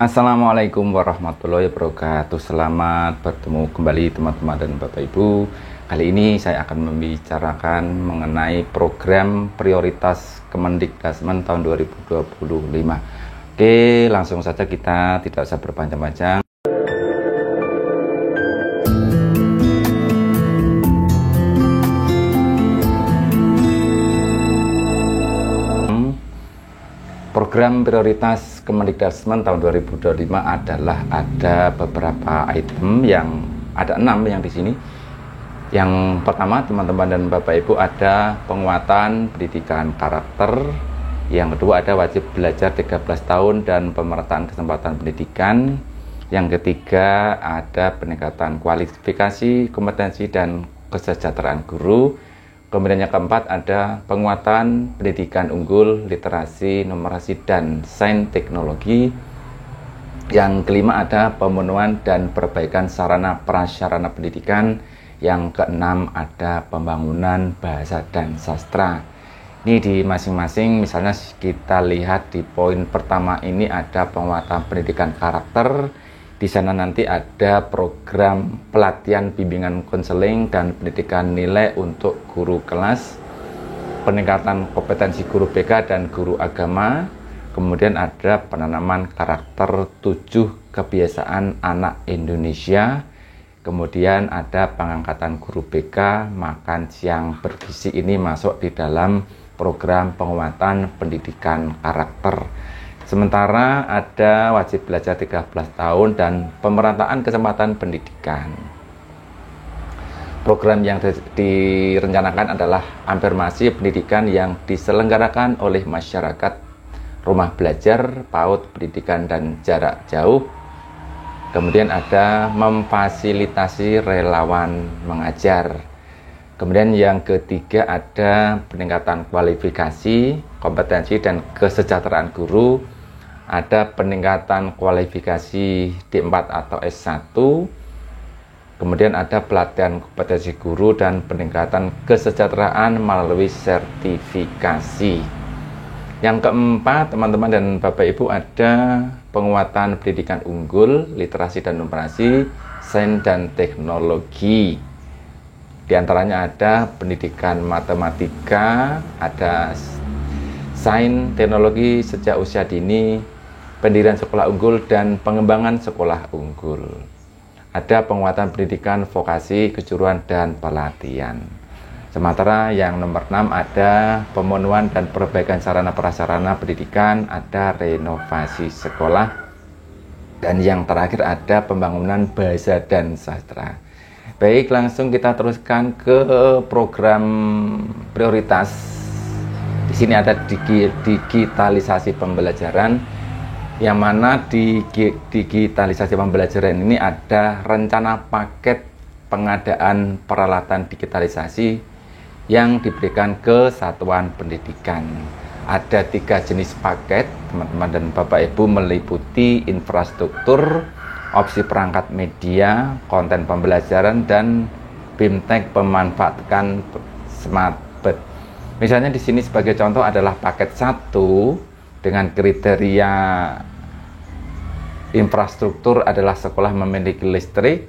Assalamualaikum warahmatullahi wabarakatuh. Selamat bertemu kembali teman-teman dan Bapak Ibu. Kali ini saya akan membicarakan mengenai program prioritas Kemendikdasmen tahun 2025. Oke, langsung saja, kita tidak usah berpanjang-panjang. Program prioritas Kemendikdasmen tahun 2025 adalah ada beberapa item, yang ada 6 yang di sini. Yang pertama, teman-teman dan Bapak Ibu, ada penguatan pendidikan karakter. Yang kedua, ada wajib belajar 13 tahun dan pemerataan kesempatan pendidikan. Yang ketiga, ada peningkatan kualifikasi, kompetensi dan kesejahteraan guru. Kemudian yang keempat, ada penguatan pendidikan unggul, literasi, numerasi, dan sains teknologi. Yang kelima, ada pemenuhan dan perbaikan sarana prasarana pendidikan. Yang keenam, ada pembangunan bahasa dan sastra. Ini di masing-masing, misalnya kita lihat di poin pertama ini ada penguatan pendidikan karakter. Di sana nanti ada program pelatihan bimbingan konseling dan pendidikan nilai untuk guru kelas, peningkatan kompetensi guru BK dan guru agama. Kemudian ada penanaman karakter 7 kebiasaan anak Indonesia. Kemudian ada pengangkatan guru BK, makan siang bergizi. Ini masuk di dalam program penguatan pendidikan karakter. Sementara ada wajib belajar 13 tahun dan pemerataan kesempatan pendidikan. Program yang direncanakan adalah afirmasi pendidikan yang diselenggarakan oleh masyarakat, rumah belajar, PAUD, pendidikan dan jarak jauh. Kemudian ada memfasilitasi relawan mengajar. Kemudian yang ketiga, ada peningkatan kualifikasi, kompetensi dan kesejahteraan guru. Ada peningkatan kualifikasi D4 atau S1. Kemudian ada pelatihan kompetensi guru dan peningkatan kesejahteraan melalui sertifikasi. Yang keempat, teman-teman dan Bapak Ibu, ada penguatan pendidikan unggul, literasi dan numerasi, sains dan teknologi. Di antaranya ada pendidikan matematika, ada sains teknologi sejak usia dini, pendirian sekolah unggul dan pengembangan sekolah unggul. Ada penguatan pendidikan vokasi, kejuruan dan pelatihan. Sementara yang nomor 6 ada pemenuhan dan perbaikan sarana prasarana pendidikan, ada renovasi sekolah. Dan yang terakhir ada pembangunan bahasa dan sastra. Baik, langsung kita teruskan ke program prioritas. Di sini ada digitalisasi pembelajaran, yang mana di digitalisasi pembelajaran ini ada rencana paket pengadaan peralatan digitalisasi yang diberikan ke satuan pendidikan. Ada 3 jenis paket, teman-teman dan Bapak Ibu, meliputi infrastruktur, opsi perangkat media, konten pembelajaran, dan BIMTEK pemanfaatkan SmartBed. Misalnya di sini sebagai contoh adalah paket 1 dengan kriteria infrastruktur adalah sekolah memiliki listrik,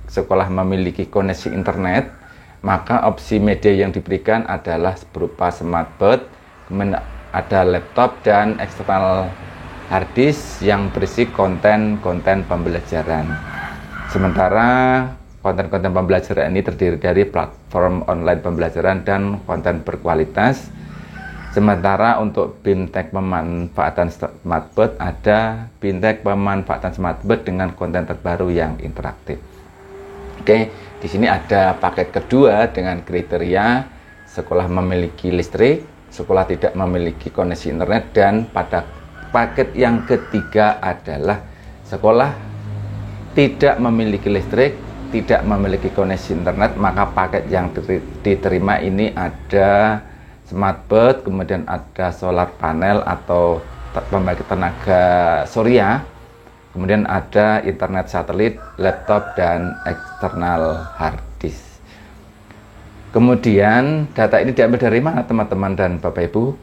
sekolah memiliki koneksi internet. Maka opsi media yang diberikan adalah berupa SmartBed, kemudian ada laptop dan eksternal hard disk yang berisi konten-konten pembelajaran. Sementara konten-konten pembelajaran ini terdiri dari platform online pembelajaran dan konten berkualitas. Sementara untuk BIMTEK pemanfaatan SmartBed, ada BIMTEK pemanfaatan SmartBed dengan konten terbaru yang interaktif. Oke, di sini ada paket kedua dengan kriteria sekolah memiliki listrik, sekolah tidak memiliki koneksi internet, dan pada paket yang ketiga adalah sekolah tidak memiliki listrik, tidak memiliki koneksi internet. Maka paket yang diterima ini ada SmartBed, kemudian ada solar panel atau pembangkit tenaga surya, kemudian ada internet satelit, laptop, dan eksternal hard disk. Kemudian data ini diambil dari mana, teman-teman dan Bapak Ibu?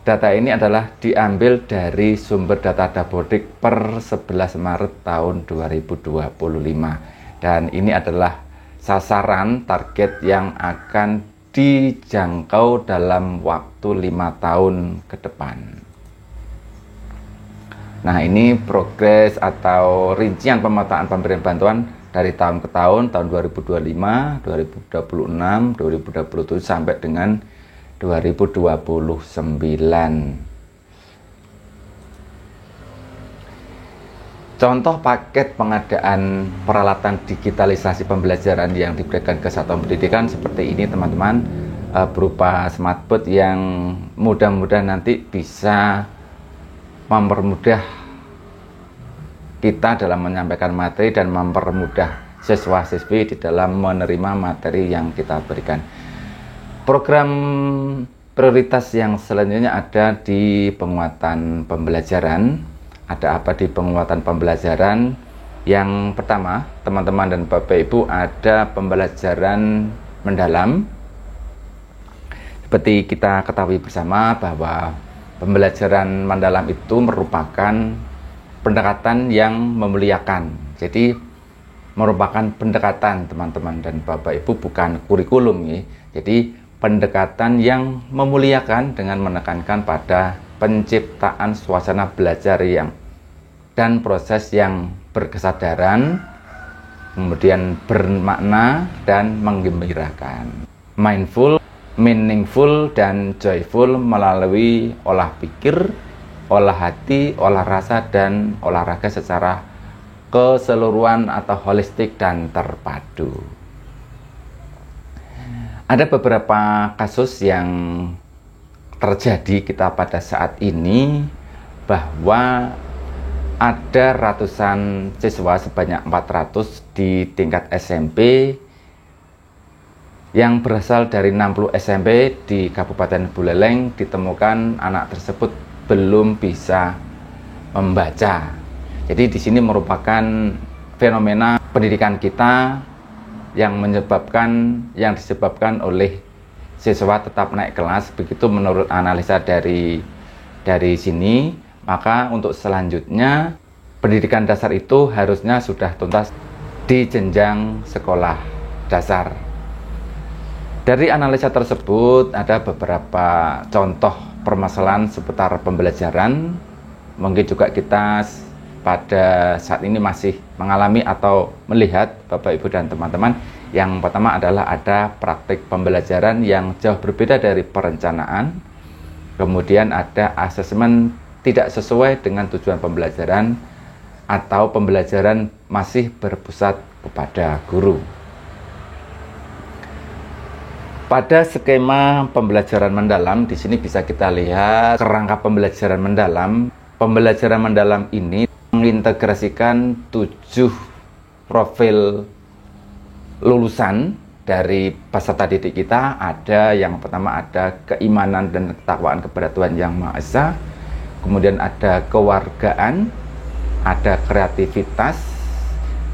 Data ini adalah diambil dari sumber data Dapodik per 11 Maret tahun 2025. Dan ini adalah sasaran target yang akan dijangkau dalam waktu 5 tahun ke depan. Nah, ini progres atau rincian pemetaan pemberian bantuan dari tahun ke tahun 2025, 2026, 2027 sampai dengan 2029. Contoh paket pengadaan peralatan digitalisasi pembelajaran yang diberikan ke satuan pendidikan seperti ini teman-teman, berupa smartboard yang mudah-mudahan nanti bisa mempermudah kita dalam menyampaikan materi dan mempermudah siswa-siswi di dalam menerima materi yang kita berikan. Program prioritas yang selanjutnya ada di penguatan pembelajaran. Ada apa di penguatan pembelajaran? Yang pertama, teman-teman dan Bapak Ibu, ada pembelajaran mendalam. Seperti kita ketahui bersama bahwa pembelajaran mendalam itu merupakan pendekatan yang memuliakan. Jadi merupakan pendekatan teman-teman dan Bapak Ibu, bukan kurikulum ya. Jadi pendekatan yang memuliakan dengan menekankan pada penciptaan suasana belajar yang dan proses yang berkesadaran, kemudian bermakna dan menggembirakan. Mindful, meaningful, dan joyful melalui olah pikir, olah hati, olah rasa, dan olahraga secara keseluruhan atau holistik dan terpadu. Ada beberapa kasus yang terjadi kita pada saat ini, bahwa ada ratusan siswa sebanyak 400 di tingkat SMP yang berasal dari 60 SMP di Kabupaten Buleleng ditemukan anak tersebut belum bisa membaca. Jadi di sini merupakan fenomena pendidikan kita yang disebabkan oleh siswa tetap naik kelas, begitu menurut analisa dari sini. Maka untuk selanjutnya pendidikan dasar itu harusnya sudah tuntas di jenjang sekolah dasar. Dari analisa tersebut ada beberapa contoh permasalahan seputar pembelajaran. Mungkin juga kita pada saat ini masih mengalami atau melihat Bapak Ibu dan teman-teman. Yang pertama adalah ada praktik pembelajaran yang jauh berbeda dari perencanaan. Kemudian ada asesmen tidak sesuai dengan tujuan pembelajaran, atau pembelajaran masih berpusat kepada guru. Pada skema pembelajaran mendalam di sini bisa kita lihat kerangka pembelajaran mendalam. Pembelajaran mendalam ini mengintegrasikan 7 profil lulusan dari peserta didik kita. Ada yang pertama, ada keimanan dan ketakwaan kepada Tuhan Yang Maha Esa. Kemudian ada kewargaan, ada kreativitas,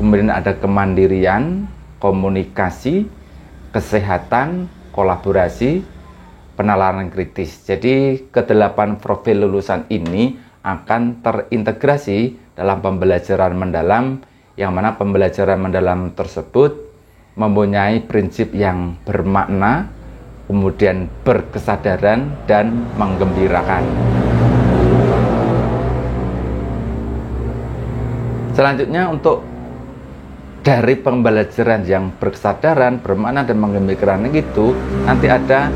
kemudian ada kemandirian, komunikasi, kesehatan, kolaborasi, penalaran kritis. Jadi ke-8 profil lulusan ini akan terintegrasi dalam pembelajaran mendalam, yang mana pembelajaran mendalam tersebut mempunyai prinsip yang bermakna, kemudian berkesadaran dan menggembirakan. Selanjutnya, untuk dari pembelajaran yang berkesadaran, bermakna, dan menggembirakan itu, nanti ada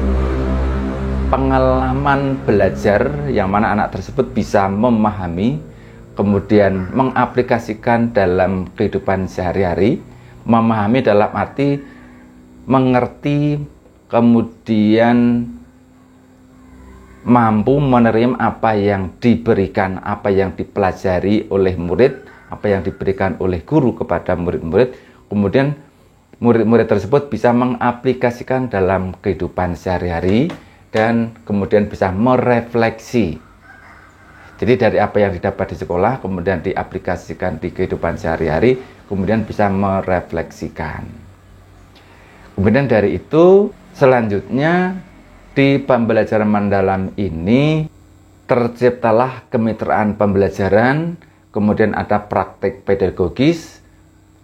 pengalaman belajar yang mana anak tersebut bisa memahami, kemudian mengaplikasikan dalam kehidupan sehari-hari. Memahami dalam arti mengerti, kemudian mampu menerima apa yang diberikan, apa yang dipelajari oleh murid, apa yang diberikan oleh guru kepada murid-murid. Kemudian murid-murid tersebut bisa mengaplikasikan dalam kehidupan sehari-hari dan kemudian bisa merefleksi. Jadi dari apa yang didapat di sekolah kemudian diaplikasikan di kehidupan sehari-hari, kemudian bisa merefleksikan. Kemudian dari itu selanjutnya di pembelajaran mendalam ini terciptalah kemitraan pembelajaran, kemudian ada praktik pedagogis,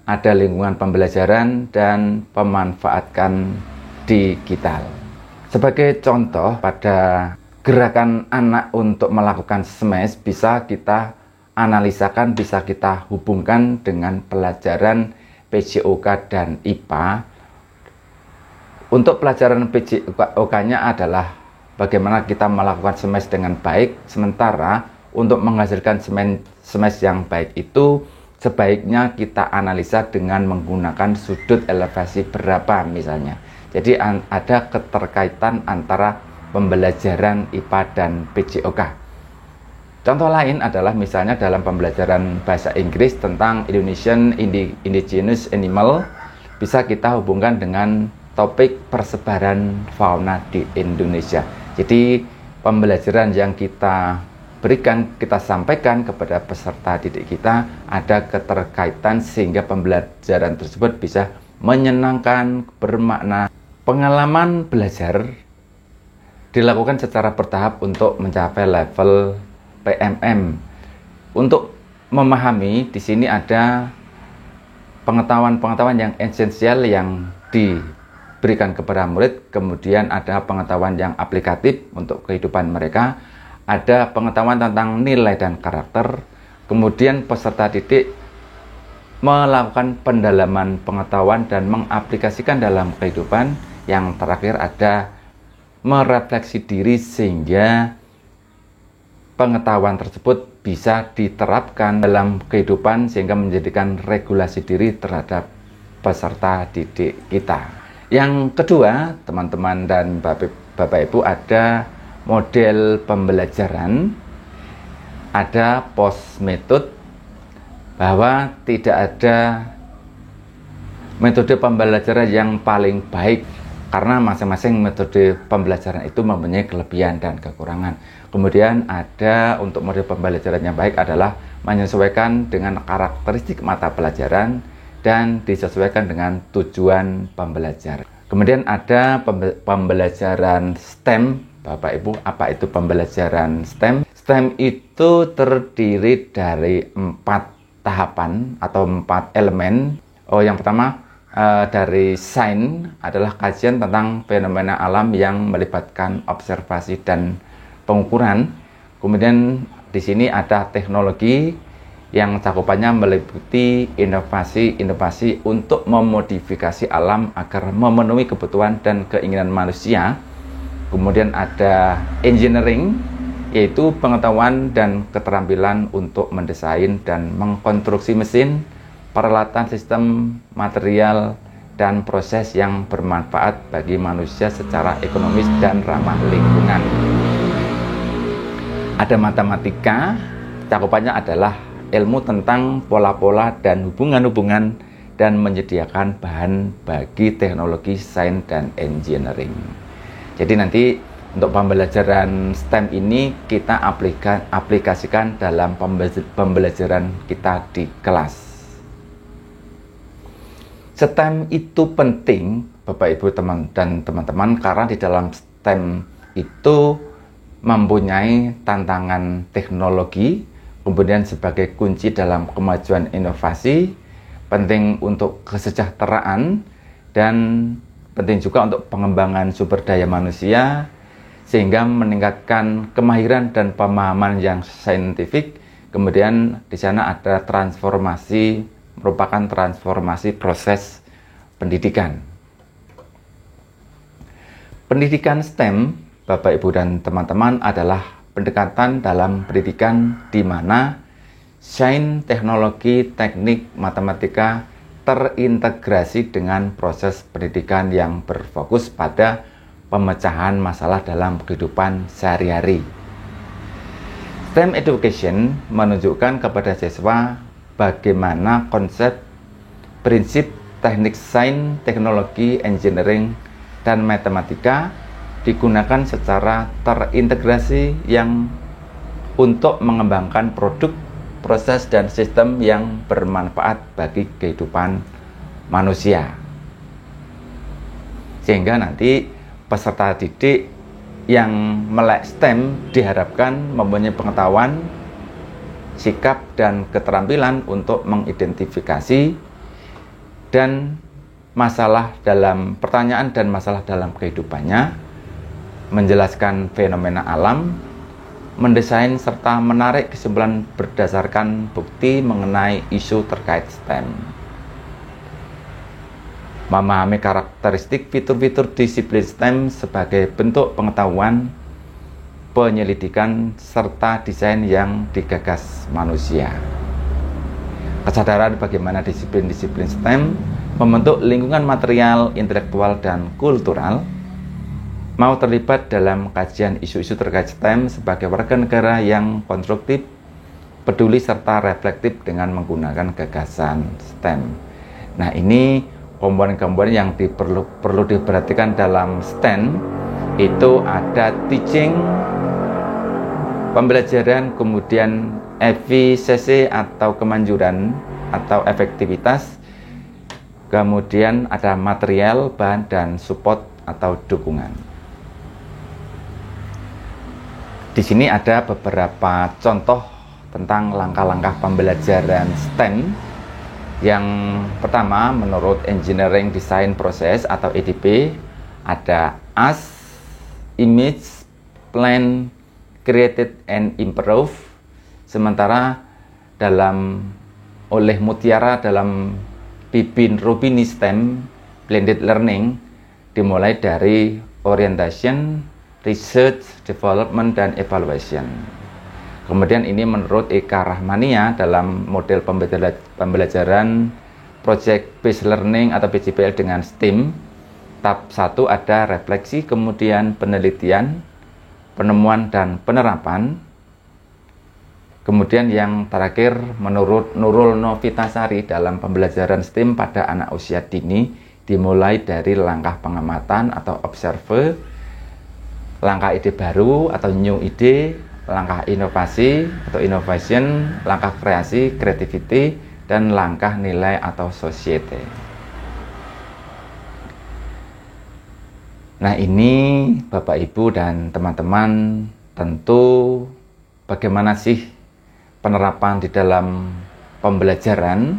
ada lingkungan pembelajaran, dan pemanfaatkan digital. Sebagai contoh, pada gerakan anak untuk melakukan SMES bisa kita analisakan, bisa kita hubungkan dengan pelajaran PJOK dan IPA. Untuk pelajaran PJOK-nya adalah bagaimana kita melakukan SMES dengan baik, sementara untuk menghasilkan SMES yang baik itu sebaiknya kita analisa dengan menggunakan sudut elevasi berapa misalnya. Jadi ada keterkaitan antara pembelajaran IPA dan PJOK. Contoh lain adalah misalnya dalam pembelajaran bahasa Inggris tentang Indonesian Indigenous Animal, bisa kita hubungkan dengan topik persebaran fauna di Indonesia. Jadi pembelajaran yang kita berikan, kita sampaikan kepada peserta didik kita ada keterkaitan sehingga pembelajaran tersebut bisa menyenangkan, bermakna. Pengalaman belajar dilakukan secara bertahap untuk mencapai level PMM. Untuk memahami, di sini ada pengetahuan-pengetahuan yang esensial yang diberikan kepada murid, kemudian ada pengetahuan yang aplikatif untuk kehidupan mereka, ada pengetahuan tentang nilai dan karakter, kemudian peserta didik melakukan pendalaman pengetahuan dan mengaplikasikan dalam kehidupan. Yang terakhir ada merefleksi diri sehingga pengetahuan tersebut bisa diterapkan dalam kehidupan sehingga menjadikan regulasi diri terhadap peserta didik kita. Yang kedua, teman-teman dan Bapak Ibu, ada model pembelajaran, ada post method, bahwa tidak ada metode pembelajaran yang paling baik karena masing-masing metode pembelajaran itu mempunyai kelebihan dan kekurangan. Kemudian ada untuk model pembelajaran yang baik adalah menyesuaikan dengan karakteristik mata pelajaran dan disesuaikan dengan tujuan pembelajaran. Kemudian ada pembelajaran STEM. Bapak Ibu, apa itu pembelajaran STEM? STEM itu terdiri dari 4 tahapan atau 4 elemen. Yang pertama dari sains adalah kajian tentang fenomena alam yang melibatkan observasi dan pengukuran. Kemudian di sini ada teknologi yang cakupannya meliputi inovasi untuk memodifikasi alam agar memenuhi kebutuhan dan keinginan manusia. Kemudian ada engineering, yaitu pengetahuan dan keterampilan untuk mendesain dan mengkonstruksi mesin, peralatan, sistem, material, dan proses yang bermanfaat bagi manusia secara ekonomis dan ramah lingkungan. Ada matematika, cakupannya adalah ilmu tentang pola-pola dan hubungan-hubungan dan menyediakan bahan bagi teknologi sains dan engineering. Jadi nanti untuk pembelajaran STEM ini kita aplikasikan dalam pembelajaran kita di kelas. STEM itu penting, Bapak Ibu dan teman-teman, karena di dalam STEM itu mempunyai tantangan teknologi, kemudian sebagai kunci dalam kemajuan inovasi, penting untuk kesejahteraan, dan penting juga untuk pengembangan sumber daya manusia, sehingga meningkatkan kemahiran dan pemahaman yang saintifik. Kemudian di sana ada transformasi, merupakan transformasi proses pendidikan. Pendidikan STEM, Bapak Ibu dan teman-teman, adalah pendekatan dalam pendidikan di mana sains, teknologi, teknik, matematika terintegrasi dengan proses pendidikan yang berfokus pada pemecahan masalah dalam kehidupan sehari-hari. STEM education menunjukkan kepada siswa bagaimana konsep, prinsip, teknik sains, teknologi, engineering, dan matematika digunakan secara terintegrasi yang untuk mengembangkan produk, proses, dan sistem yang bermanfaat bagi kehidupan manusia. Sehingga nanti peserta didik yang melek STEM diharapkan mempunyai pengetahuan, sikap, dan keterampilan untuk mengidentifikasi dan masalah dalam pertanyaan dan masalah dalam kehidupannya, menjelaskan fenomena alam, mendesain serta menarik kesimpulan berdasarkan bukti mengenai isu terkait STEM. Memahami karakteristik fitur-fitur disiplin STEM sebagai bentuk pengetahuan, penyelidikan, serta desain yang digagas manusia. Kesadaran bagaimana disiplin-disiplin STEM membentuk lingkungan material, intelektual, dan kultural, mau terlibat dalam kajian isu-isu terkait STEM sebagai warga negara yang konstruktif, peduli, serta reflektif dengan menggunakan gagasan STEM. Nah, ini komponen-komponen yang perlu diperhatikan dalam STEM. Itu ada teaching, pembelajaran, kemudian efisiensi atau kemanjuran atau efektivitas, kemudian ada material, bahan, dan support atau dukungan. Di sini ada beberapa contoh tentang langkah-langkah pembelajaran STEM. Yang pertama, menurut Engineering Design Process atau EDP, ada Ask, Image, Plan, Create, and Improve. Sementara oleh Mutiara dalam Bibin Rubini STEM Blended Learning dimulai dari Orientation, Research, Development, dan Evaluation. Kemudian ini menurut Eka Rahmania dalam model pembelajaran Project Based Learning atau PJBL dengan STEAM. Tahap 1 ada refleksi, kemudian penelitian, penemuan, dan penerapan. Kemudian yang terakhir menurut Nurul Novitasari dalam pembelajaran STEAM pada anak usia dini dimulai dari langkah pengamatan atau observe, langkah ide baru atau new ide, langkah inovasi atau innovation, langkah kreasi, creativity, dan langkah nilai atau society. Nah, ini Bapak Ibu dan teman-teman, tentu bagaimana sih penerapan di dalam pembelajaran?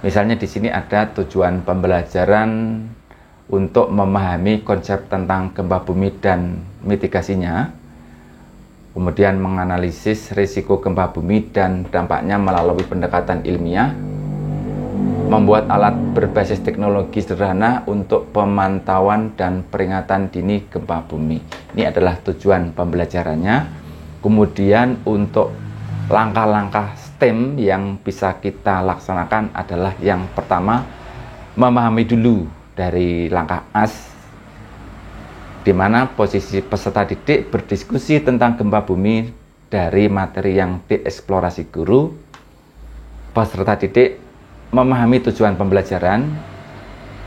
Misalnya di sini ada tujuan pembelajaran untuk memahami konsep tentang gempa bumi dan mitigasinya. Kemudian menganalisis risiko gempa bumi dan dampaknya melalui pendekatan ilmiah, membuat alat berbasis teknologi sederhana untuk pemantauan dan peringatan dini gempa bumi. Ini adalah tujuan pembelajarannya. Kemudian untuk langkah-langkah STEM yang bisa kita laksanakan adalah yang pertama, memahami dulu dari langkah AS, di mana posisi peserta didik berdiskusi tentang gempa bumi dari materi yang dieksplorasi guru. Peserta didik memahami tujuan pembelajaran.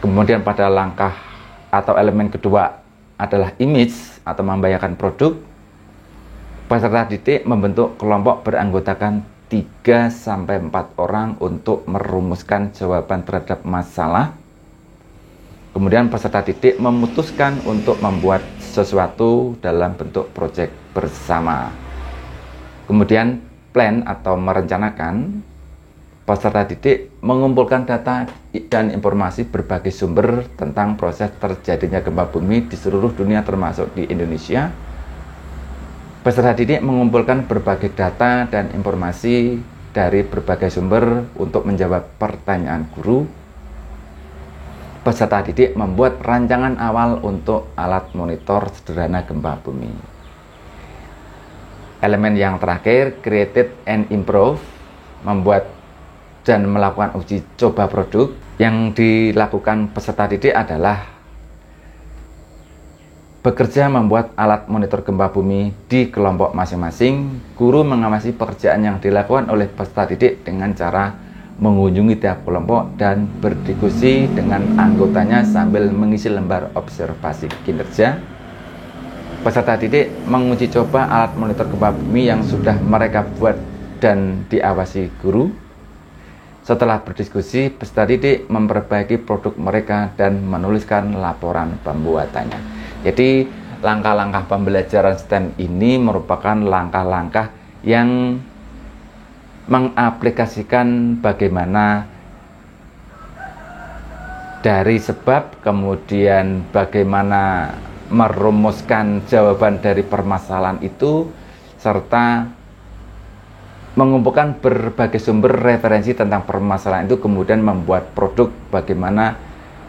Kemudian pada langkah atau elemen kedua adalah image atau membayangkan produk. Peserta didik membentuk kelompok beranggotakan 3-4 orang untuk merumuskan jawaban terhadap masalah. Kemudian peserta didik memutuskan untuk membuat sesuatu dalam bentuk proyek bersama. Kemudian plan atau merencanakan, peserta didik mengumpulkan data dan informasi berbagai sumber tentang proses terjadinya gempa bumi di seluruh dunia termasuk di Indonesia. Peserta didik mengumpulkan berbagai data dan informasi dari berbagai sumber untuk menjawab pertanyaan guru. Peserta didik membuat rancangan awal untuk alat monitor sederhana gempa bumi. Elemen yang terakhir, create and improve, membuat dan melakukan uji coba produk. Yang dilakukan peserta didik adalah bekerja membuat alat monitor gempa bumi di kelompok masing-masing. Guru mengawasi pekerjaan yang dilakukan oleh peserta didik dengan cara mengunjungi tiap kelompok dan berdiskusi dengan anggotanya sambil mengisi lembar observasi kinerja. Peserta didik menguji coba alat monitor gempa bumi yang sudah mereka buat dan diawasi guru. Setelah berdiskusi, peserta didik memperbaiki produk mereka dan menuliskan laporan pembuatannya. Jadi langkah-langkah pembelajaran STEM ini merupakan langkah-langkah yang mengaplikasikan bagaimana dari sebab, kemudian bagaimana merumuskan jawaban dari permasalahan itu, serta mengumpulkan berbagai sumber referensi tentang permasalahan itu, kemudian membuat produk bagaimana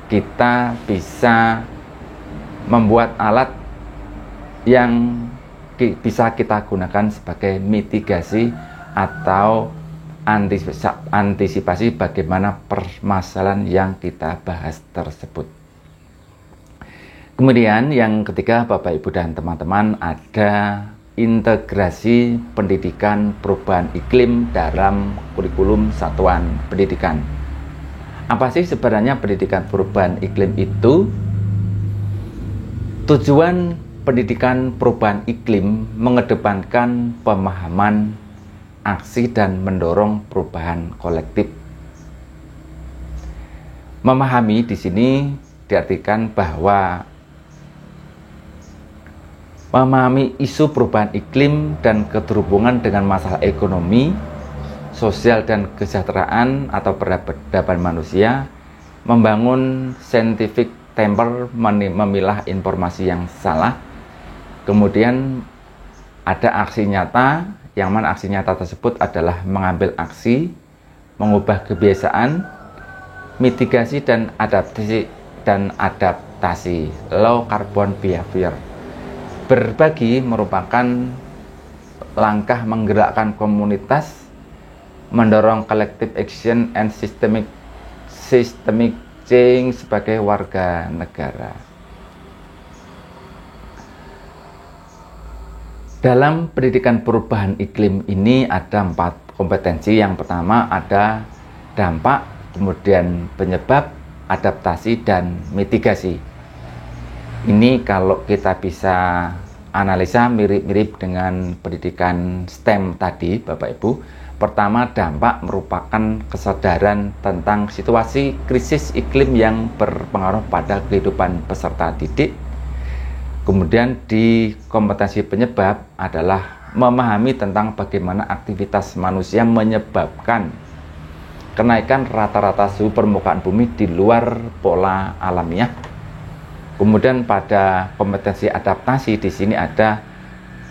kita bisa membuat alat yang bisa kita gunakan sebagai mitigasi atau antisipasi bagaimana permasalahan yang kita bahas tersebut. Kemudian yang ketiga, Bapak Ibu dan teman-teman, ada integrasi pendidikan perubahan iklim dalam kurikulum satuan pendidikan. Apa sih sebenarnya pendidikan perubahan iklim itu? Tujuan pendidikan perubahan iklim mengedepankan pemahaman, aksi, dan mendorong perubahan kolektif. Memahami di sini diartikan bahwa memahami isu perubahan iklim dan keterhubungan dengan masalah ekonomi, sosial, dan kesejahteraan atau peradaban manusia, membangun scientific temper, memilah informasi yang salah, kemudian ada aksi nyata, yang mana aksi nyata tersebut adalah mengambil aksi, mengubah kebiasaan, mitigasi dan adaptasi, low carbon behavior. Berbagi merupakan langkah menggerakkan komunitas, mendorong collective action and systemic change sebagai warga negara. Dalam pendidikan perubahan iklim ini ada 4 kompetensi. Yang pertama ada dampak, kemudian penyebab, adaptasi, dan mitigasi. Ini kalau kita bisa analisa mirip-mirip dengan pendidikan STEM tadi, Bapak Ibu. Pertama, dampak merupakan kesadaran tentang situasi krisis iklim yang berpengaruh pada kehidupan peserta didik. Kemudian di kompetensi penyebab adalah memahami tentang bagaimana aktivitas manusia menyebabkan kenaikan rata-rata suhu permukaan bumi di luar pola alamiah. Kemudian pada kompetensi adaptasi di sini ada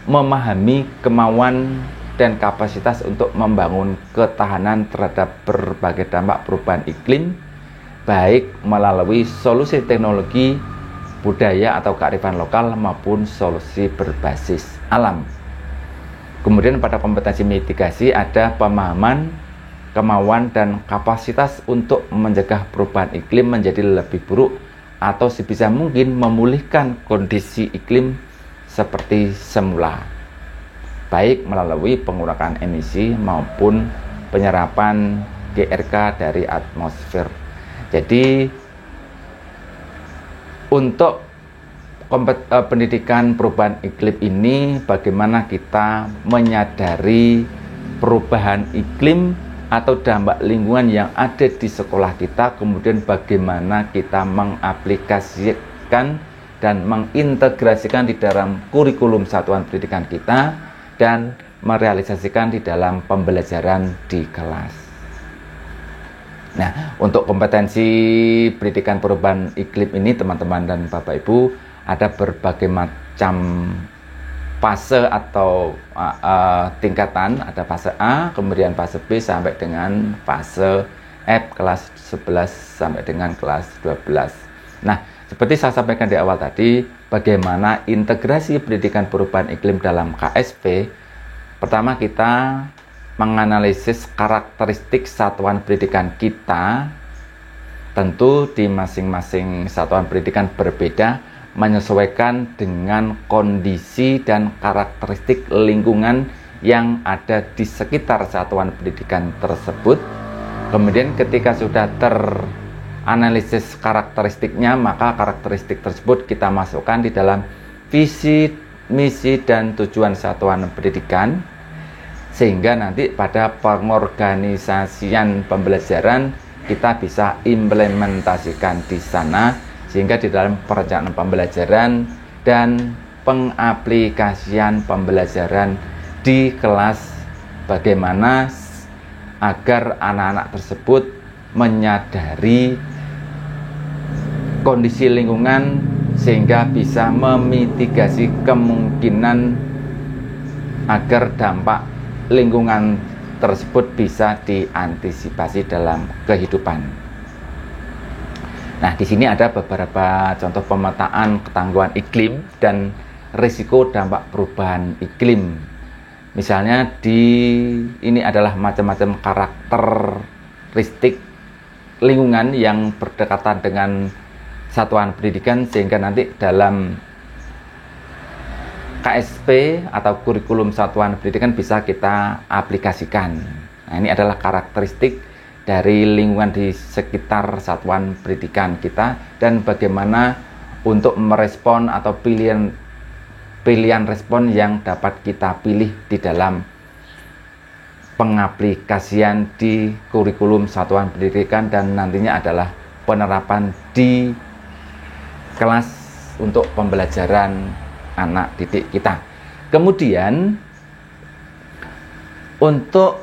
memahami kemauan dan kapasitas untuk membangun ketahanan terhadap berbagai dampak perubahan iklim, baik melalui solusi teknologi, budaya atau kearifan lokal maupun solusi berbasis alam. Kemudian pada kompetensi mitigasi ada pemahaman, kemauan, dan kapasitas untuk mencegah perubahan iklim menjadi lebih buruk atau sebisa mungkin memulihkan kondisi iklim seperti semula, baik melalui pengurangan emisi maupun penyerapan GRK dari atmosfer. Jadi untuk pendidikan perubahan iklim ini, bagaimana kita menyadari perubahan iklim atau dampak lingkungan yang ada di sekolah kita, kemudian bagaimana kita mengaplikasikan dan mengintegrasikan di dalam kurikulum satuan pendidikan kita dan merealisasikan di dalam pembelajaran di kelas. Nah, untuk kompetensi pendidikan perubahan iklim ini, teman-teman dan Bapak Ibu, ada berbagai macam fase atau tingkatan. Ada fase A, kemudian fase B sampai dengan fase F, kelas 11 sampai dengan kelas 12. Nah, seperti saya sampaikan di awal tadi, bagaimana integrasi pendidikan perubahan iklim dalam KSP. Pertama, kita menganalisis karakteristik satuan pendidikan kita. Tentu di masing-masing satuan pendidikan berbeda, menyesuaikan dengan kondisi dan karakteristik lingkungan yang ada di sekitar satuan pendidikan tersebut. Kemudian ketika sudah teranalisis karakteristiknya, maka karakteristik tersebut kita masukkan di dalam visi, misi, dan tujuan satuan pendidikan, sehingga nanti pada pengorganisasian pembelajaran kita bisa implementasikan di sana, sehingga di dalam perencanaan pembelajaran dan pengaplikasian pembelajaran di kelas, bagaimana agar anak-anak tersebut menyadari kondisi lingkungan sehingga bisa memitigasi kemungkinan agar dampak lingkungan tersebut bisa diantisipasi dalam kehidupan. Nah, di sini ada beberapa contoh pemetaan ketangguhan iklim dan risiko dampak perubahan iklim. Misalnya ini adalah macam-macam karakteristik lingkungan yang berdekatan dengan satuan pendidikan, sehingga nanti dalam KSP atau kurikulum satuan pendidikan bisa kita aplikasikan. Nah, ini adalah karakteristik dari lingkungan di sekitar satuan pendidikan kita dan bagaimana untuk merespon atau pilihan respon yang dapat kita pilih di dalam pengaplikasian di kurikulum satuan pendidikan dan nantinya adalah penerapan di kelas untuk pembelajaran anak didik kita. Kemudian untuk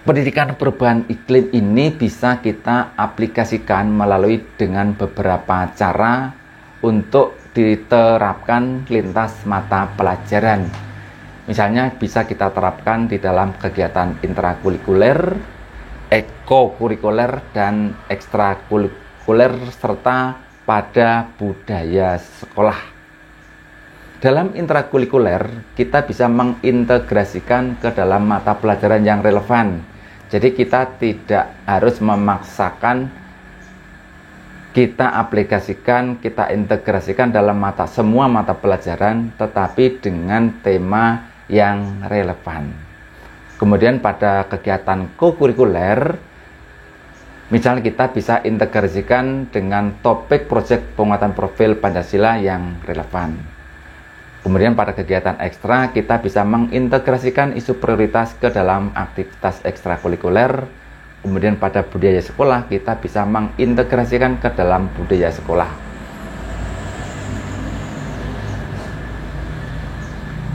pendidikan perubahan iklim ini bisa kita aplikasikan melalui dengan beberapa cara untuk diterapkan lintas mata pelajaran. Misalnya bisa kita terapkan di dalam kegiatan intrakurikuler, ekokurikuler, dan ekstrakurikuler serta pada budaya sekolah. Dalam intrakurikuler, kita bisa mengintegrasikan ke dalam mata pelajaran yang relevan. Jadi kita tidak harus memaksakan, kita aplikasikan, kita integrasikan dalam semua mata pelajaran, tetapi dengan tema yang relevan. Kemudian pada kegiatan kokurikuler, misalnya kita bisa integrasikan dengan topik proyek penguatan profil Pancasila yang relevan. Kemudian pada kegiatan ekstra kita bisa mengintegrasikan isu prioritas ke dalam aktivitas ekstrakurikuler. Kemudian pada budaya sekolah kita bisa mengintegrasikan ke dalam budaya sekolah.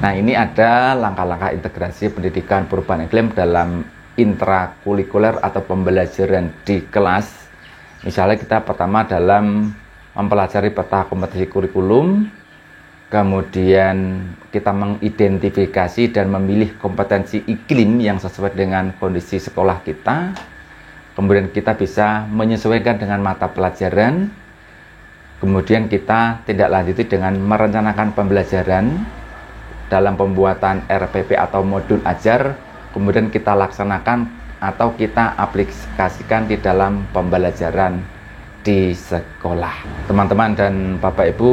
Nah, ini ada langkah-langkah integrasi pendidikan perubahan iklim dalam intrakurikuler atau pembelajaran di kelas. Misalnya kita pertama dalam mempelajari peta kompetensi kurikulum, kemudian kita mengidentifikasi dan memilih kompetensi iklim yang sesuai dengan kondisi sekolah kita. Kemudian kita bisa menyesuaikan dengan mata pelajaran. Kemudian kita tindak lanjuti dengan merencanakan pembelajaran dalam pembuatan RPP atau modul ajar. Kemudian kita laksanakan atau kita aplikasikan di dalam pembelajaran di sekolah. Teman-teman dan Bapak Ibu,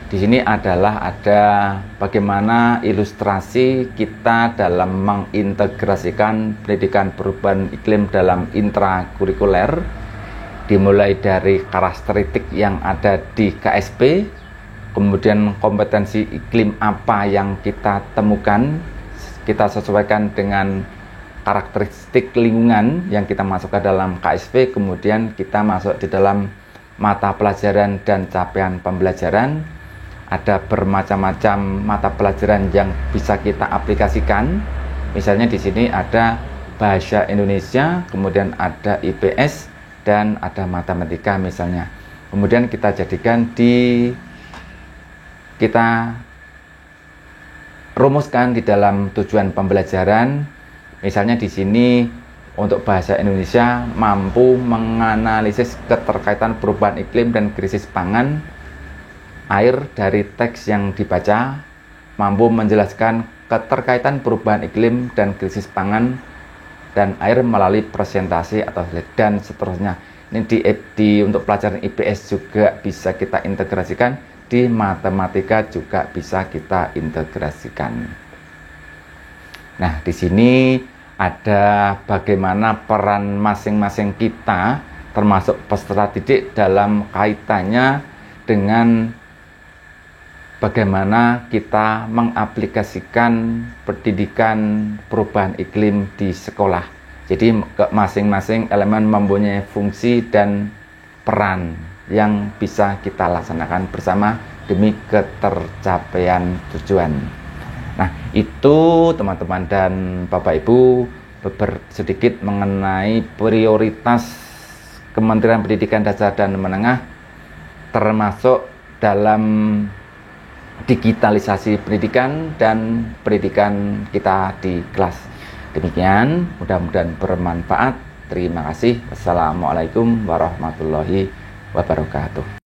di sini ada bagaimana ilustrasi kita dalam mengintegrasikan pendidikan perubahan iklim dalam intrakurikuler, dimulai dari karakteristik yang ada di KSP, kemudian kompetensi iklim apa yang kita temukan, kita sesuaikan dengan karakteristik lingkungan yang kita masukkan dalam KSP, kemudian kita masuk di dalam mata pelajaran dan capaian pembelajaran. Ada bermacam-macam mata pelajaran yang bisa kita aplikasikan. Misalnya di sini ada bahasa Indonesia, kemudian ada IPS, dan ada matematika misalnya. Kemudian kita jadikan kita rumuskan di dalam tujuan pembelajaran. Misalnya di sini untuk bahasa Indonesia mampu menganalisis keterkaitan perubahan iklim dan krisis pangan air dari teks yang dibaca, mampu menjelaskan keterkaitan perubahan iklim dan krisis pangan dan air melalui presentasi atau slide dan seterusnya. Ini untuk pelajaran IPS juga bisa kita integrasikan, di matematika juga bisa kita integrasikan. Nah, di sini ada bagaimana peran masing-masing kita termasuk peserta didik dalam kaitannya dengan bagaimana kita mengaplikasikan pendidikan perubahan iklim di sekolah. Jadi masing-masing elemen mempunyai fungsi dan peran yang bisa kita laksanakan bersama demi ketercapaian tujuan. Nah, itu teman-teman dan Bapak Ibu sedikit mengenai prioritas Kementerian Pendidikan Dasar dan Menengah termasuk dalam digitalisasi pendidikan dan pendidikan kita di kelas. Demikian, mudah-mudahan bermanfaat. Terima kasih. Wassalamualaikum warahmatullahi wabarakatuh.